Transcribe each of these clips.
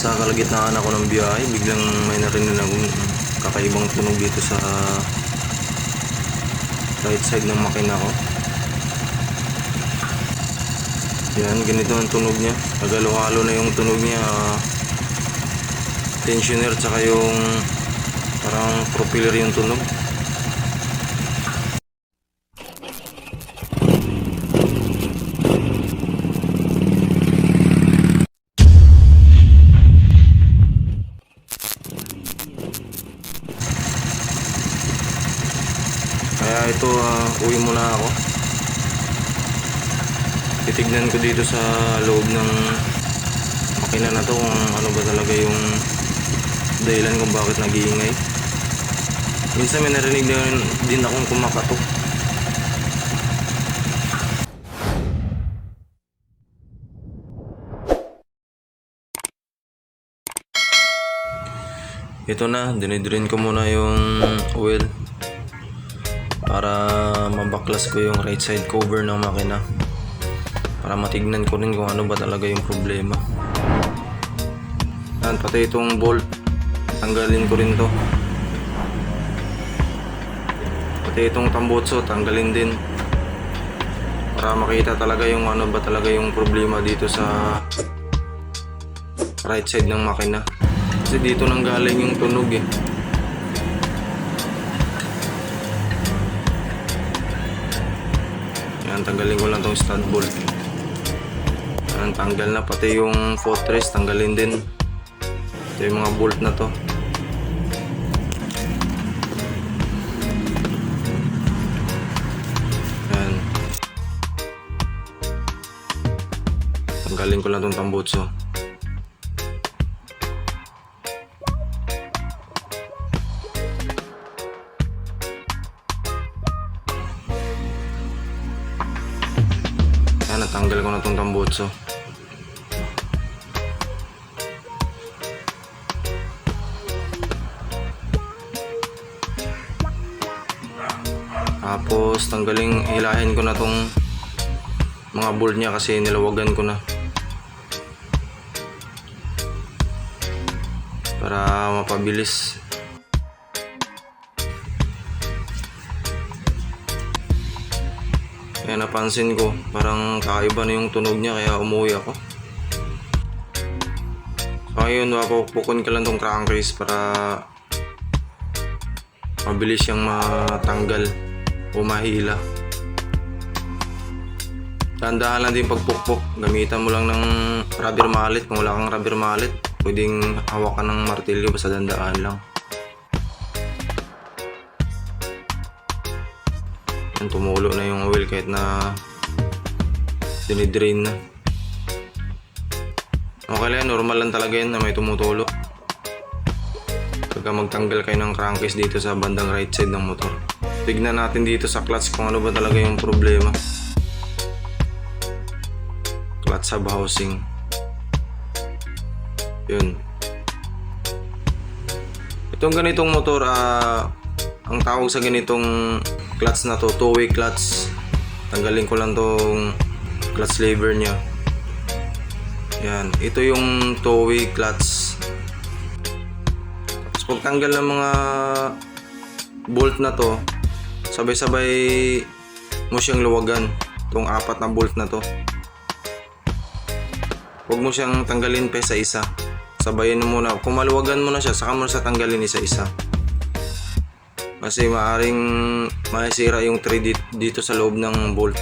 Nasa kalagitnaan ako ng biyahe, biglang may narinig akong kakaibang tunog dito sa right side ng makina ko. Yan, ganito ang tunog niya. Nagalo-halo na yung tunog niya. Tensioner tsaka yung parang propeller yung tunog. Kaya ito, uwi muna ako. Titignan ko dito sa loob ng makina na to kung ano ba talaga yung dahilan kung bakit nag-iingay. Minsan may narinig din akong kumakatok. Ito na, dinidrain ko muna yung oil para mabaklas ko yung right side cover ng makina, para matignan ko rin kung ano ba talaga yung problema. Yan, pati itong bolt tanggalin ko rin to, pati itong tambutso tanggalin din, para makita talaga yung ano ba talaga yung problema dito sa right side ng makina. Kasi dito nang galing yung tunog eh. Yan, tanggalin ko lang tong stud bolt. Yan, tanggal na, pati yung footrest tanggalin din. Ito yung mga bolt na to. Yan, tanggalin ko lang tong tambutso. Yan, natanggal ko na tong tambutso. Tapos hilahin ko na tong mga bolt niya kasi nilawagan ko na para mapabilis. Kaya napansin ko parang kakaiba na yung tunog niya, kaya umuwi ako. So ngayon, mapupukon ka lang tong crankcase para mabilis siyang matanggal o mahila. Dahan-dahan lang din pagpukpok. Gamitan mo lang ng rubber mallet. Kung wala kang rubber mallet, pwedeng hawakan ng martilyo, basta dahan-dahan lang. Yan, tumulo na yung oil kahit na dinidrain na. Okay lang, normal lang talaga yan na may tumutulo pagka magtanggal kayo ng crankcase dito sa bandang right side ng motor. Tignan natin dito sa clutch kung ano ba talaga yung problema. Clutch hub housing. Yun. Itong ganitong motor, ang tawag sa ganitong clutch na to, two-way clutch. Tanggalin ko lang tong clutch lever nya. Yan, ito yung two-way clutch. Tapos pagtanggal ng mga bolt na to, sabay-sabay mo siyang luwagan, tong apat na bolt na to. Huwag mo siyang tanggalin pa isa-isa, sabayin mo muna. Kung maluwagan mo na siya, saka mo na siya tanggalin isa-isa, kasi maaring masira yung thread dito sa loob ng bolt.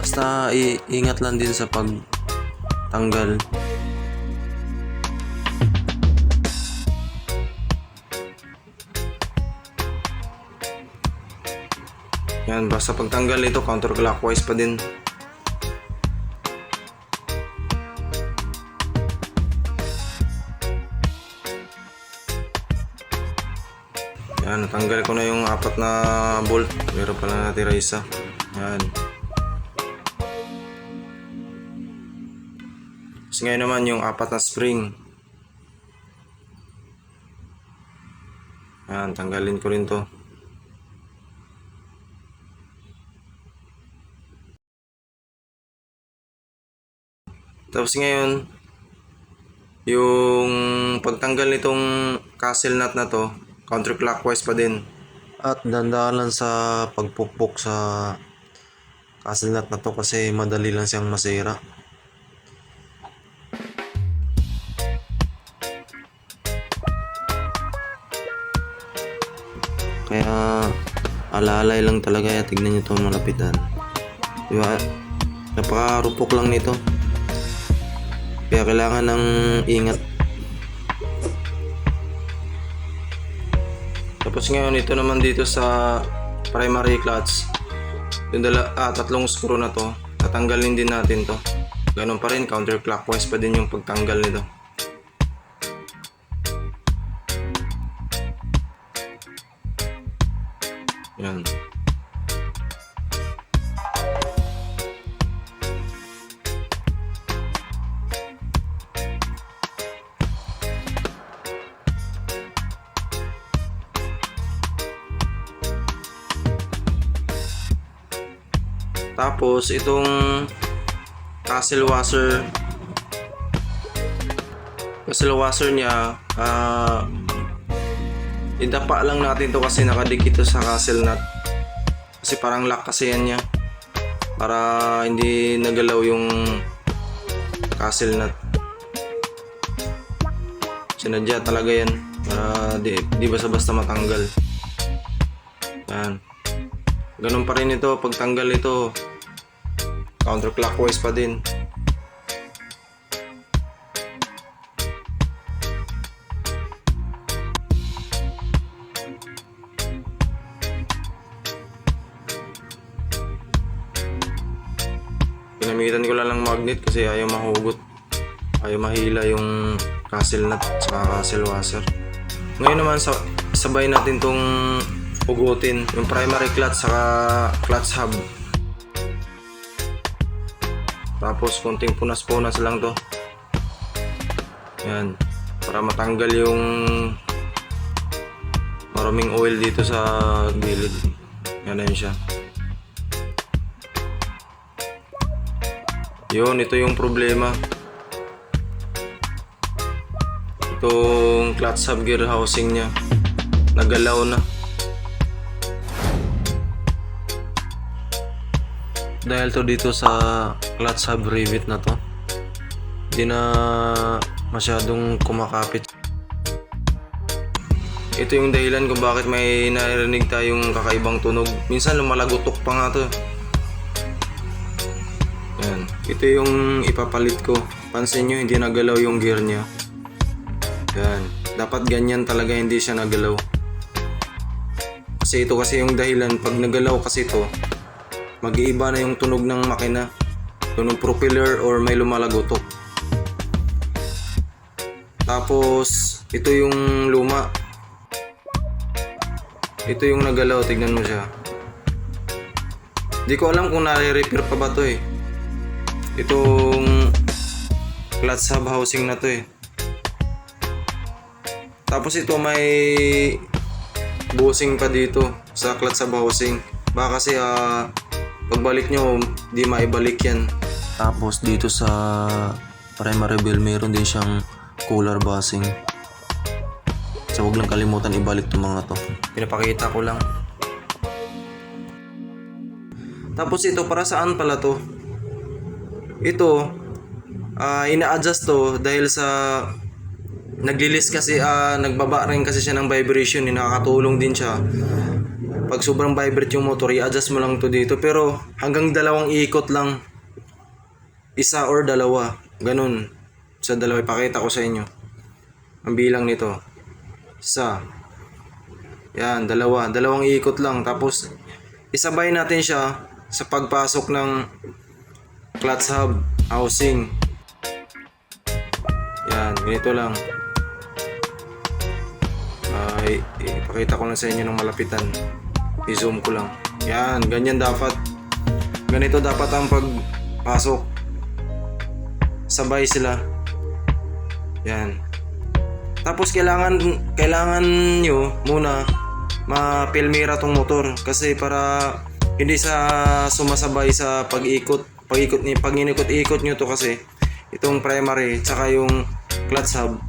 Basta ingat lang din sa pagtanggal. Yan, basta pagtanggal nito counterclockwise pa din. Yan, natanggal ko na yung apat na bolt. Meron pala natira isa. Yan. Tapos ngayon naman yung apat na spring. Yan, tanggalin ko rin to. Tapos ngayon, Yung pagtanggal nitong castle nut na to, counterclockwise pa din. At dandahan lang sa pagpukpok sa castle nut na to kasi madali lang siyang masira. Kaya alalay lang talaga, tignan nyo itong malapitan. Diba? Napakarupok lang nito. Kaya kailangan ng ingat. Tapos ngayon ito naman dito sa primary clutch. Yung tatlong screw na to, tatanggalin din natin to. Ganun pa rin, counterclockwise pa din yung pagtanggal nito. Yan. Tapos itong castle washer niya, idapa lang natin to kasi nakadikit to sa castle nut. Kasi parang lock kasi yan niya. Para hindi nagalaw yung castle nut. Sinadya talaga yan. Para di basta-basta matanggal. Yan. Ganun pa rin ito. Pagtanggal ito, counterclockwise pa din. Pinamitan ko lang magnet kasi ayaw mahugot, ayaw mahila yung castle nut sa castle washer. Ngayon naman sabay natin tong hugutin yung primary clutch saka clutch hub. Tapos konting punas-punas lang to. Yan, para matanggal yung maraming oil dito sa gilid. Yan na yun siya. Yun, ito yung problema. Itong clutch hub gear housing nya nagalaw na. Dahil to dito sa clutch hub rivet na to, hindi na masyadong kumakapit. Ito yung dahilan kung bakit may narinig tayong kakaibang tunog. Minsan lumalagutok pa nga to. Yan. Ito yung ipapalit ko. Pansin nyo, hindi nagalaw yung gear nya. Yan. Dapat ganyan talaga, hindi siya nagalaw. Kasi ito kasi yung dahilan. Pag nagalaw kasi ito, mag-iiba na yung tunog ng makina, tunog propeller or may lumalagotok. Tapos ito yung luma, ito yung nagalaw, tignan mo siya. Di ko alam kung nare-repair pa ba to eh. Itong clutch hub housing na to eh. Tapos ito may bushing pa dito sa clutch hub housing. Baka kasi pagbalik nyo, di maibalik yan. Tapos dito sa primary wheel, meron din siyang cooler bushing. So huwag lang kalimutan ibalik itong mga to. Pinapakita ko lang. Tapos ito, para saan pala to? Ito, ina-adjust to dahil sa naglilis kasi, nagbaba rin kasi siya ng vibration. Nakakatulong din siya. Pag sobrang vibrate yung motor, i-adjust mo lang to dito. Pero hanggang 2 ikot lang. 1 or 2. Ganun. Sa 2, ipakita ko sa inyo. Ang bilang nito. 1. Yan, 2. 2 ikot lang. Tapos, isabay natin siya sa pagpasok ng clutch hub housing. Yan, ganito lang. Ipakita ko lang sa inyo ng malapitan. I-zoom ko lang. Yan, ganyan dapat. Ganito dapat ang pagpasok. Sabay sila. Yan. Tapos kailangan nyo muna mapilmira tong motor kasi para hindi sa sumasabay sa pag inikot nyo to kasi itong primary tsaka yung clutch hub.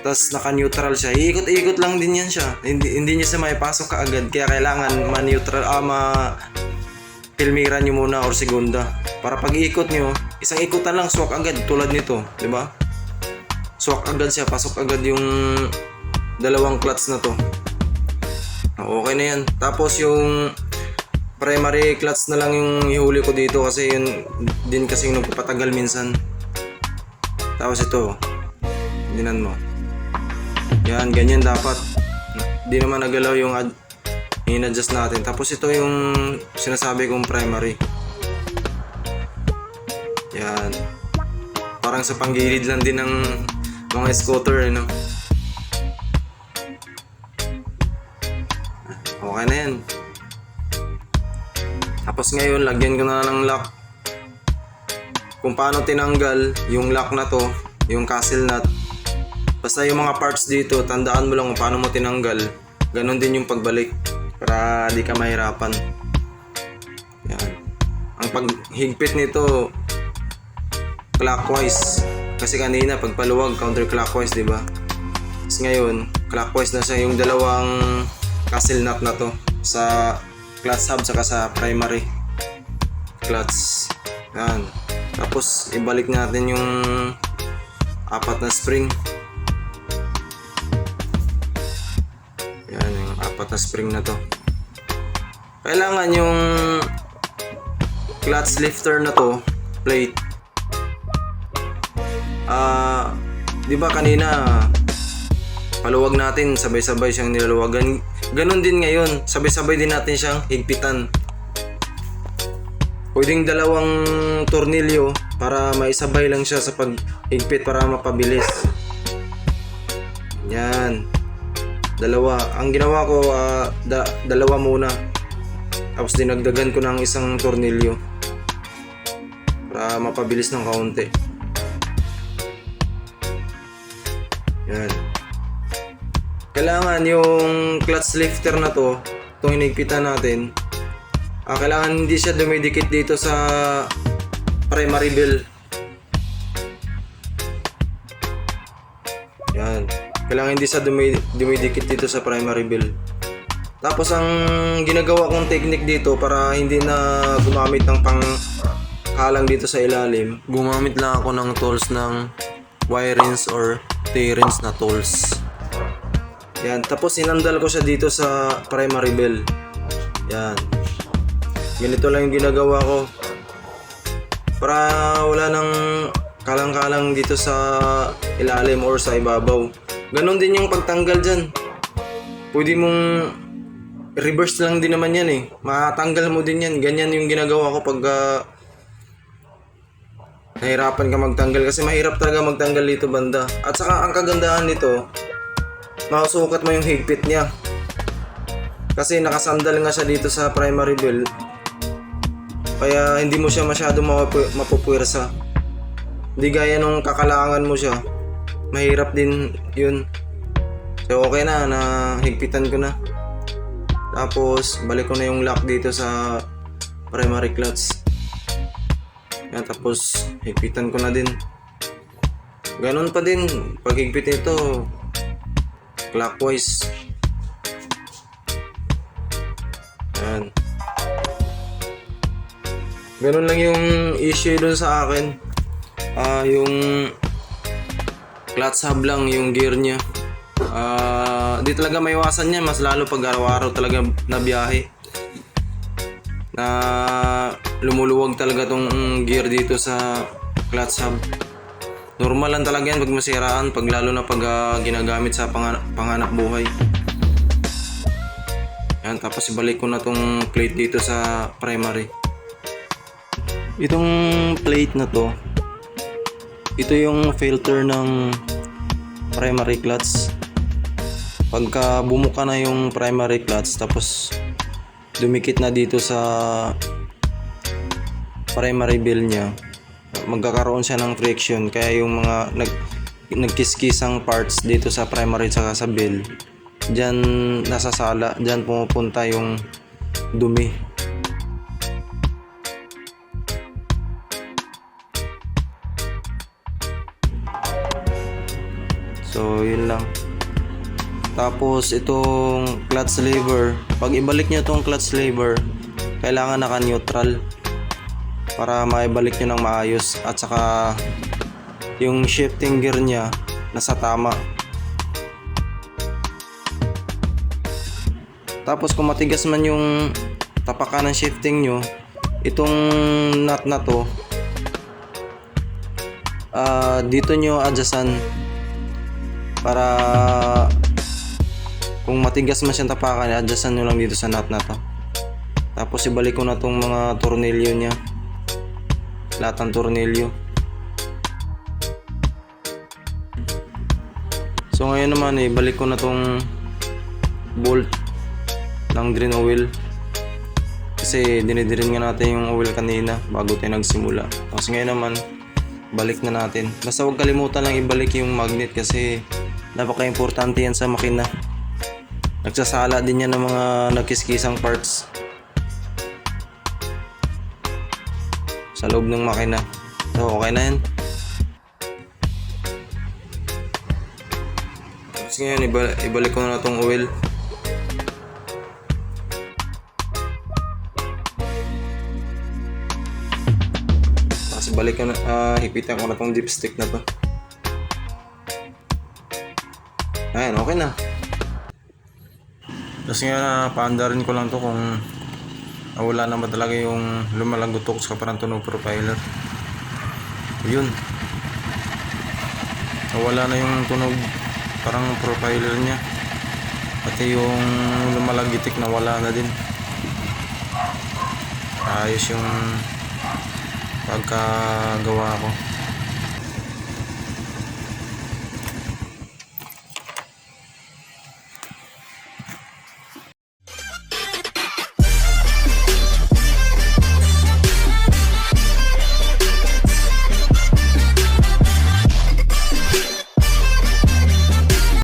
Tapos naka-neutral siya. Iikot-ikot lang din yan siya. Hindi niya siya maipasok kaagad. Kaya kailangan ma-neutral, pilmiran nyo muna or segunda. Para pag iikot nyo, isang ikutan lang, swak agad. Tulad nito, di ba? Swak agad siya, pasok agad yung dalawang clutch na to. Okay na yan. Tapos yung primary clutch na lang yung ihuli ko dito kasi yun din kasi yung nagpapatagal minsan. Tapos ito, dinan mo. Yan, ganyan dapat. Di naman nagalaw yung in-adjust natin. Tapos ito yung sinasabi kong primary. Yan. Parang sa panggilid lang din ng mga scooter, no? Okay na yan. Tapos ngayon, lagyan ko na ng lock. Kung paano tinanggal yung lock na to, yung castle nut. Basta yung mga parts dito, tandaan mo lang kung paano mo tinanggal. Ganon din yung pagbalik para di ka mahirapan. Yan. Ang paghigpit nito clockwise. Kasi kanina pagpaluwag counterclockwise, di ba? Tapos ngayon, clockwise na siya yung dalawang castle nut na to sa clutch hub saka sa primary clutch. Yan. Tapos ibalik natin yung apat na spring. Yan, yung apat na spring na to. Kailangan yung clutch lifter na to, plate. Di ba kanina paluwag natin, sabay-sabay siyang nilaluwagan. Ganon din ngayon, sabay-sabay din natin siyang higpitan. Pwedeng dalawang tornilyo para maisabay lang siya sa paghigpit para mapabilis. Yan. Dalawa. Ang ginawa ko, dalawa muna. Tapos dinagdagan ko ng isang tornilyo para mapabilis ng kaunti. Yan. Kailangan yung clutch lifter na to, itong hinigpitan natin, kailangan hindi siya dumidikit dito sa primary bell. Yan. Kailangan hindi siya dumidikit dito sa primary bell. Tapos ang ginagawa kong technique dito para hindi na gumamit ng panghalang dito sa ilalim, gumamit lang ako ng tools ng Y-rings or T-rings na tools. Yan, tapos sinandal ko siya dito sa primary bell. Yan. Ganito lang yung ginagawa ko. Para wala nang kalang-kalang dito sa ilalim or sa ibabaw. Ganon din yung pagtanggal dyan. Pwede mong reverse lang din naman yan eh. Matanggal mo din yan. Ganyan yung ginagawa ko pag nahirapan ka magtanggal. Kasi mahirap talaga magtanggal dito banda. At saka ang kagandahan nito, masukat mo yung higpit niya. Kasi nakasandal nga siya dito sa primary bell. Kaya hindi mo siya masyado mapupwersa. Hindi gaya nung kakalangan mo siya. Mahirap din yun. So okay na, higpitan ko na. Tapos balik ko na yung lock dito sa primary clutch. Yan, tapos higpitan ko na din. Ganon pa din. Pag higpit nito, clockwise. Yan. Ganon lang yung issue dun sa akin. Yung clutch hub lang yung gear niya. Di talaga maiwasan niya, mas lalo pag araw-araw talaga na biyahe. Na lumuluwag talaga tong gear dito sa clutch hub. Normal lang talaga yan pag masiraan, pag lalo na pag ginagamit sa panganap buhay. Yan, tapos ibalik ko na tong plate dito sa primary. Itong plate na to, ito yung filter ng primary clutch. Pagka bumuka na yung primary clutch, tapos dumikit na dito sa primary bell niya, magkakaroon siya ng friction. Kaya yung mga nagkiskisang parts dito sa primary at sa bell, dyan nasasala, dyan pumupunta yung dumi. So yun lang. Tapos itong clutch lever, pag ibalik nyo itong clutch lever, kailangan naka-neutral para maibalik nyo ng maayos, at saka yung shifting gear nya nasa tama. Tapos kung matigas man yung tapakan ng shifting nyo, itong nut na to, dito nyo adjustan para kung matigas man siyang tapakan, adjustan nyo lang dito sa nut na to. Tapos ibalik ko na tong mga tornilyo nya, lahat ng tornilyo. So ngayon naman ibalik ko na tong bolt ng green oil, kasi dinidirin nga natin yung oil kanina bago tayo nagsimula. Tapos ngayon naman balik na natin. Basta huwag kalimutan lang ibalik yung magnet, kasi napaka-importante yan sa makina. Nagsasala din yan ng mga nagkiskisang parts sa loob ng makina. So okay na yan. Tapos ngayon ibalik ko na itong oil. Tapos ibalik ko na, hipitan ko na itong dipstick na to. Ayan, okay na. Tapos nga paandarin ko lang to kung wala na ba talaga yung lumalagutok sa parang tunog profiler. Yun, wala na yung tunog parang profiler nya, pati yung lumalagitik na wala na din. Ayos yung pagkagawa ko.